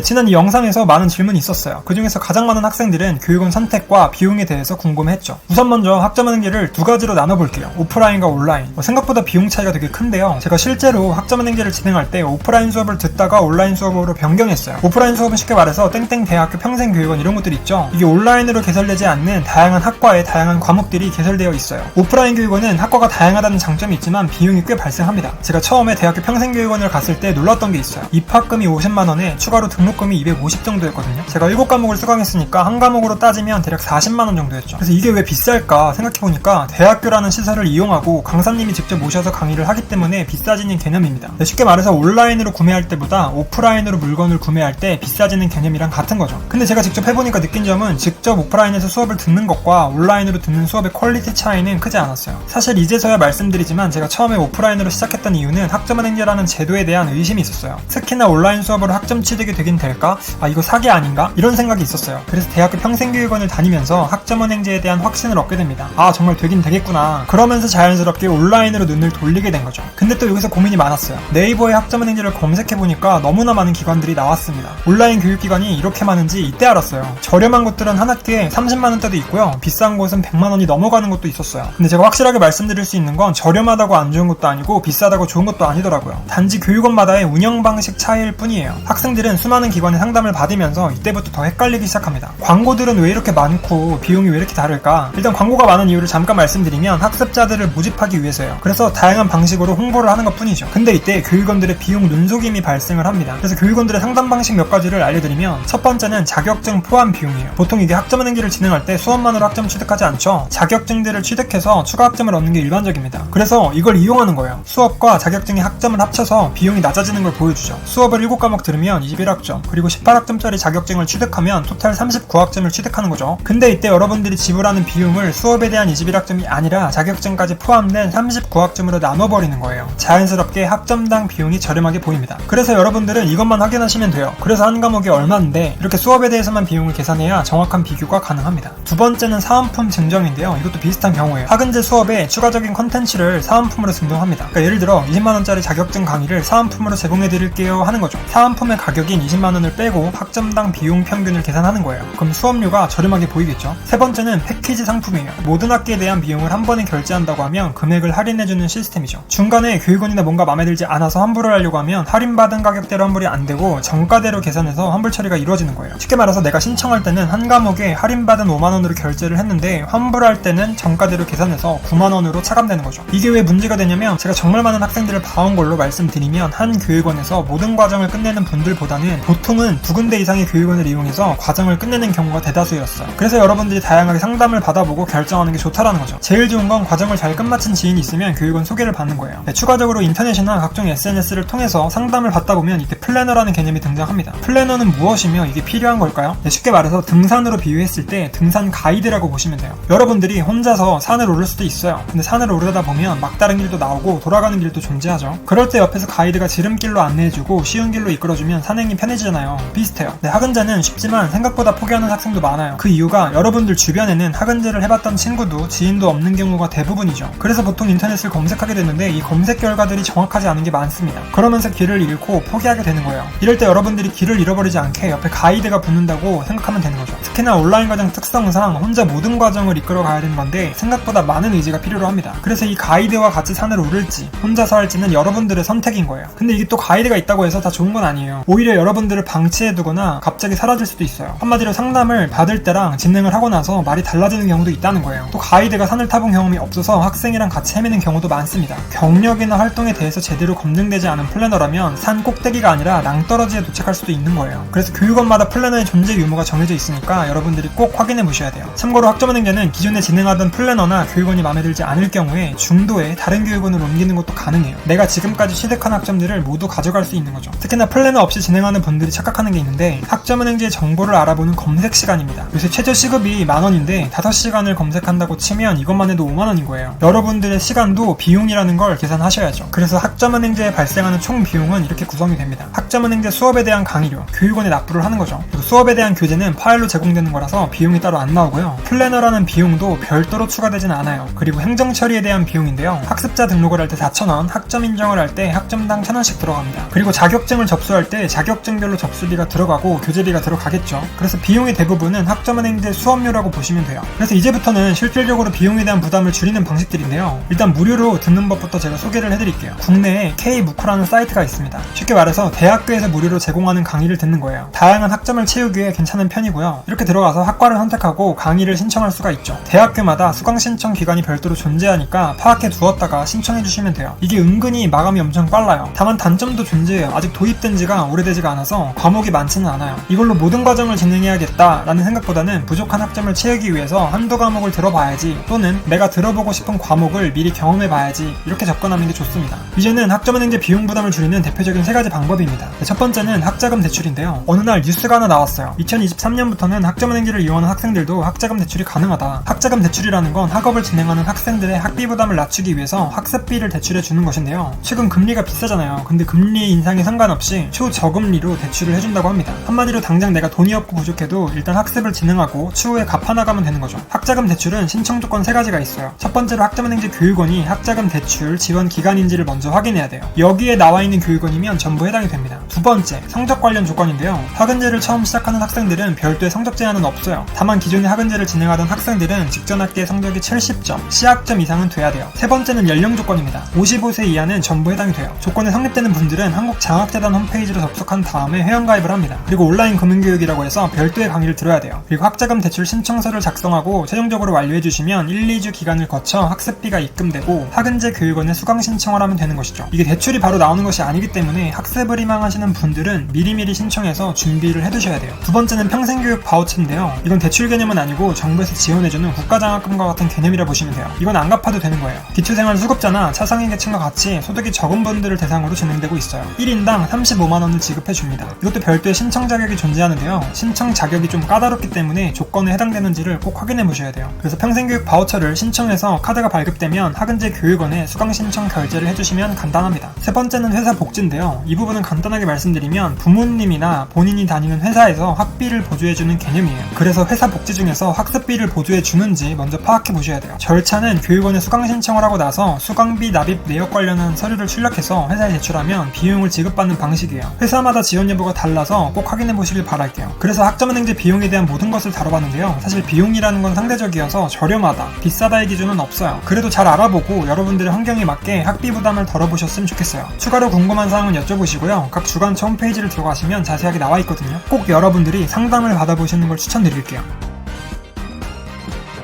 지난 이 영상에서 많은 질문이 있었어요. 그 중에서 가장 많은 학생들은 교육원 선택과 비용에 대해서 궁금해했죠. 우선 먼저 학점은행제를 두 가지로 나눠볼게요. 오프라인과 온라인. 생각보다 비용 차이가 되게 큰데요. 제가 실제로 학점은행제를 진행할 때 오프라인 수업을 듣다가 온라인 수업으로 변경했어요. 오프라인 수업은 쉽게 말해서 땡땡 대학교 평생교육원 이런 것들 있죠. 이게 온라인으로 개설되지 않는 다양한 학과에 다양한 과목들이 개설되어 있어요. 오프라인 교육원은 학과가 다양하다는 장점이 있지만 비용이 꽤 발생합니다. 제가 처음에 대학교 평생교육원을 갔을 때 놀랐던 게 있어요. 입학금이 50만원에 추가로 등록금이 250 정도였거든요. 제가 7과목을 수강했으니까 한 과목으로 따지면 대략 40만원 정도였죠. 그래서 이게 왜 비쌀까 생각해보니까 대학교라는 시설을 이용하고 강사님이 직접 모셔서 강의를 하기 때문에 비싸지는 개념입니다. 쉽게 말해서 온라인으로 구매할 때보다 오프라인으로 물건을 구매할 때 비싸지는 개념이랑 같은 거죠. 근데 제가 직접 해보니까 느낀 점은 직접 오프라인에서 수업을 듣는 것과 온라인으로 듣는 수업의 퀄리티 차이는 크지 않았어요. 사실 이제서야 말씀드리지만 제가 처음에 오프라인으로 시작했던 이유는 학점은행제라는 제도에 대한 의심이 있었어요. 특히나 온라인 수업으로 학점 취득이 되긴 될까? 이거 사기 아닌가? 이런 생각이 있었어요. 그래서 대학교 평생교육원을 다니면서 학점은행제에 대한 확신을 얻게 됩니다. 정말 되긴 되겠구나. 그러면서 자연스럽게 온라인으로 눈을 돌리게 된 거죠. 근데 또 여기서 고민이 많았어요. 네이버에 학점은행제를 검색해보니까 너무나 많은 기관들이 나왔습니다. 온라인 교육기관이 이렇게 많은지 이때 알았어요. 저렴한 곳들은 한 학기에 30만원대도 있고요. 비싼 곳은 100만원이 넘어가는 곳도 있었어요. 근데 제가 확실하게 말씀드릴 수 있는 건 저렴하다고 안 좋은 것도 아니고 비싸다고 좋은 것도 아니더라고요. 단지 교육원마다의 운영 방식 차이일 뿐이에요. 학생들은 수많은 기관의 상담을 받으면서 이때부터 더 헷갈리기 시작합니다. 광고들은 왜 이렇게 많고 비용이 왜 이렇게 다를까? 일단 광고가 많은 이유를 잠깐 말씀드리면 학습자들을 모집하기 위해서예요. 그래서 다양한 방식으로 홍보를 하는 것 뿐이죠. 근데 이때 교육원들의 비용 눈속임이 발생을 합니다. 그래서 교육원들의 상담 방식 몇 가지를 알려드리면 첫 번째는 자격증 포함 비용이에요. 보통 이게 학점은행제를 진행할 때 수업만으로 학점 취득하지 않죠. 자격증들을 취득해서 추가 학점을 얻는 게 일반적입니다. 그래서 이걸 이용하는 거예요. 수업과 자격증의 학점을 합쳐서 비용이 낮아지는 걸 보여주죠. 수업을 7과목 들으면 21학점, 그리고 18학점짜리 자격증을 취득하면 토탈 39학점을 취득하는 거죠. 근데 이때 여러분들이 지불하는 비용을 수업에 대한 21학점이 아니라 자격증까지 포함된 39학점으로 나눠버리는 거예요. 자연스럽게 학점당 비용이 저렴하게 보입니다. 그래서 여러분들은 이것만 확인하시면 돼요. 그래서 한 과목이 얼마인데 이렇게 수업에 대해서만 비용을 계산해야 정확한 비교가 가능합니다. 두 번째는 사은품 증정인데요. 이것도 비슷한 경우예요. 학은제 수업에 추가적인 컨텐츠를 사은품으로 증정합니다. 그러니까 예를 들어 20만원짜리 자격증 강의를 사은품으로 제공해드릴게요 하는 거죠. 사은품의 가격인 20만원을 빼고 학점당 비용 평균을 계산하는 거예요. 그럼 수업료가 저렴하게 보이겠죠. 세 번째는 패키지 상품이에요. 모든 학기에 대한 비용을 한 번에 결제한다고 하면 금액을 할인해주는 시스템이죠. 중간에 교육원이나 뭔가 마음에 들지 않아서 환불을 하려고 하면 할인받은 가격대로 환불이 안 되고 정가대로 계산해서 환불 처리가 이루어지는 거예요. 쉽게 말해서 내가 신청할 때는 한 과목에 할인받은 5만원으로 결제를 했는데 환불할 때는 정가대로 계산해서 9만원으로 차감되는 거죠. 이게 왜 문제가 되냐면 제가 정말 많은 학생들을 봐온 걸로 말씀드리면 한 교육원에서 모든 과정을 끝내는 분들보다는 보통은 2군데 이상의 교육원을 이용해서 과정을 끝내는 경우가 대다수였어요. 그래서 여러분들이 다양하게 상담을 받아보고 결정하는 게 좋다라는 거죠. 제일 좋은 건 과정을 잘 끝마친 지인이 있으면 교육원 소개를 받는 거예요. 추가적으로 인터넷이나 각종 SNS를 통해서 상담을 받다 보면 이때 플래너라는 개념이 등장합니다. 플래너는 무엇이며 이게 필요한 걸까요? 쉽게 말해서 등산으로 비유했을 때 등산 가이드라고 보시면 돼요. 여러분들이 혼자서 산을 오를 수도 있어요. 근데 산을 오르다 보면 막다른 길도 나오고 돌아가는 길도 존재하죠. 그럴 때 옆에서 가이드가 지름길로 안내해주고 쉬운 길로 이끌어주면 산행이 편해지잖아요. 비슷해요. 학은제는 쉽지만 생각보다 포기하는 학생도 많아요. 그 이유가 여러분들 주변에는 학은제를 해봤던 친구도 지인도 없는 경우가 대부분이죠. 그래서 보통 인터넷을 검색하게 되는데 이 검색 결과들이 정확하지 않은 게 많습니다. 그러면서 길을 잃고 포기하게 되는 거예요. 이럴 때 여러분들이 길을 잃어버리지 않게 옆에 가이드가 붙는다고 생각하면 되는 거죠. 특히나 온라인 과정 특성상 혼자 모든 과정을 이끌어 가야 되는 건데 생각보다 많은 의지가 필요로 합니다. 그래서 이 가이드와 같이 산을 오를지 혼자서 할지는 여러분들의 선택인 거예요. 근데 이게 또 가이드가 있다고 해서 다 좋은 건 아니에요. 오히려 여러분들을 방치해두거나 갑자기 사라질 수도 있어요. 한마디로 상담을 받을 때랑 진행을 하고 나서 말이 달라지는 경우도 있다는 거예요. 또 가이드가 산을 타본 경험이 없어서 학생이랑 같이 헤매는 경우도 많습니다. 경력이나 활동에 대해서 제대로 검증되지 않은 플래너라면 산 꼭대기가 아니라 낭떠러지에 도착할 수도 있는 거예요. 그래서 교육원마다 플래너의 존재 유무가 정해져 있으니까 여러분들이 꼭 확인해 보셔야 돼요. 참고로 학점은행제는 기존에 진행하던 플래너나 교육원이 마음에 들지 않을 경우에 중도에 다른 교육원으로 옮기는 것도 가능해요. 내가 지금까지 취득한 학점들을 모두 가져갈 수 있는 거죠. 특히나 플래너 없이 진행하는 분들이 착각하는 게 있는데 학점은행제의 정보를 알아보는 검색 시간입니다. 요새 최저 시급이 만원인데 5시간을 검색한다고 치면 이것만 해도 5만원인 거예요. 여러분들의 시간도 비용이라는 걸 계산하셔야죠. 그래서 학점은행제에 발생하는 총 비용은 이렇게 구성이 됩니다. 학점은행제 수업에 대한 강의료, 교육원에 납부를 하는 거죠. 그리고 수업에 대한 교재는 파일로 제공되는 거라서 비용이 따로 안 나오고요. 플래너라는 비용도 별도로 추가되지는 않아요. 그리고 행정 처리에 대한 비용인데요. 학습자 등록을 할 때 4,000원, 학점 인정을 할 때 학점당 1,000원씩 들어갑니다. 그리고 자격증을 접수할 때 자격증 학년별로 접수비가 들어가고 교재비가 들어가겠죠. 그래서 비용의 대부분은 학점은행제 수업료라고 보시면 돼요. 그래서 이제부터는 실질적으로 비용에 대한 부담을 줄이는 방식들인데요. 일단 무료로 듣는 법부터 제가 소개를 해드릴게요. 국내에 K무크라는 사이트가 있습니다. 쉽게 말해서 대학교에서 무료로 제공하는 강의를 듣는 거예요. 다양한 학점을 채우기에 괜찮은 편이고요. 이렇게 들어가서 학과를 선택하고 강의를 신청할 수가 있죠. 대학교마다 수강 신청 기간이 별도로 존재하니까 파악해 두었다가 신청해 주시면 돼요. 이게 은근히 마감이 엄청 빨라요. 다만 단점도 존재해요. 아직 도입된 지가 오래되지가 않아서 과목이 많지는 않아요. 이걸로 모든 과정을 진행해야겠다 라는 생각보다는 부족한 학점을 채우기 위해서 한두 과목을 들어봐야지, 또는 내가 들어보고 싶은 과목을 미리 경험해봐야지, 이렇게 접근하는 게 좋습니다. 이제는 학점은행제 비용 부담을 줄이는 대표적인 3가지 방법입니다. 첫 번째는 학자금 대출인데요. 어느 날 뉴스가 하나 나왔어요. 2023년부터는 학점은행제를 이용하는 학생들도 학자금 대출이 가능하다. 학자금 대출이라는 건 학업을 진행하는 학생들의 학비 부담을 낮추기 위해서 학습비를 대출해 주는 것인데요. 최근 금리가 비싸잖아요. 근데 금리 인상에 상관없이 초저금리로 대출을 해준다고 합니다. 한마디로 당장 내가 돈이 없고 부족해도 일단 학습을 진행하고 추후에 갚아나가면 되는 거죠. 학자금 대출은 신청 조건 3가지가 있어요. 첫 번째로 학점은행제 교육원이 학자금 대출 지원 기관인지를 먼저 확인해야 돼요. 여기에 나와 있는 교육원이면 전부 해당이 됩니다. 두 번째, 성적 관련 조건인데요. 학은제를 처음 시작하는 학생들은 별도의 성적 제한은 없어요. 다만 기존의 학은제를 진행하던 학생들은 직전 학기의 성적이 70점, C학점 이상은 돼야 돼요. 세 번째는 연령 조건입니다. 55세 이하는 전부 해당이 돼요. 조건에 성립되는 분들은 한국장학재단 홈페이지로 접속한 다음에 회원가입을 합니다. 그리고 온라인 금융교육이라고 해서 별도의 강의를 들어야 돼요. 그리고 학자금 대출 신청서를 작성하고 최종적으로 완료해주시면 1-2주 기간을 거쳐 학습비가 입금되고 학은제 교육원에 수강 신청을 하면 되는 것이죠. 이게 대출이 바로 나오는 것이 아니기 때문에 학습을 희망하시는 분들은 미리미리 신청해서 준비를 해두셔야 돼요. 두 번째는 평생교육 바우처인데요. 이건 대출 개념은 아니고 정부에서 지원해주는 국가장학금과 같은 개념이라 보시면 돼요. 이건 안 갚아도 되는 거예요. 기초생활 수급자나 차상위 계층과 같이 소득이 적은 분들을 대상으로 진행되고 있어요. 1인당 35만원을 지급해줍니다. 이것도 별도의 신청 자격이 존재하는데요. 신청 자격이 좀 까다롭기 때문에 조건에 해당되는지를 꼭 확인해 보셔야 돼요. 그래서 평생교육 바우처를 신청해서 카드가 발급되면 학은제 교육원에 수강 신청 결제를 해주시면 간단합니다. 세 번째는 회사 복지인데요. 이 부분은 간단하게 말씀드리면 부모님이나 본인이 다니는 회사에서 학비를 보조해주는 개념이에요. 그래서 회사 복지 중에서 학습비를 보조해주는지 먼저 파악해 보셔야 돼요. 절차는 교육원에 수강 신청을 하고 나서 수강비 납입 내역 관련한 서류를 출력해서 회사에 제출하면 비용을 지급받는 방식이에요. 회사마다 지원 여부가 달라서 꼭 확인해 보시길 바랄게요. 그래서 학점은행제 비용에 대한 모든 것을 다뤄봤는데요. 사실 비용이라는 건 상대적이어서 저렴하다, 비싸다의 기준은 없어요. 그래도 잘 알아보고 여러분들의 환경에 맞게 학비 부담을 덜어보셨으면 좋겠어요. 추가로 궁금한 사항은 여쭤보시고요. 각 주간처 홈페이지를 들어가시면 자세하게 나와 있거든요. 꼭 여러분들이 상담을 받아보시는 걸 추천드릴게요.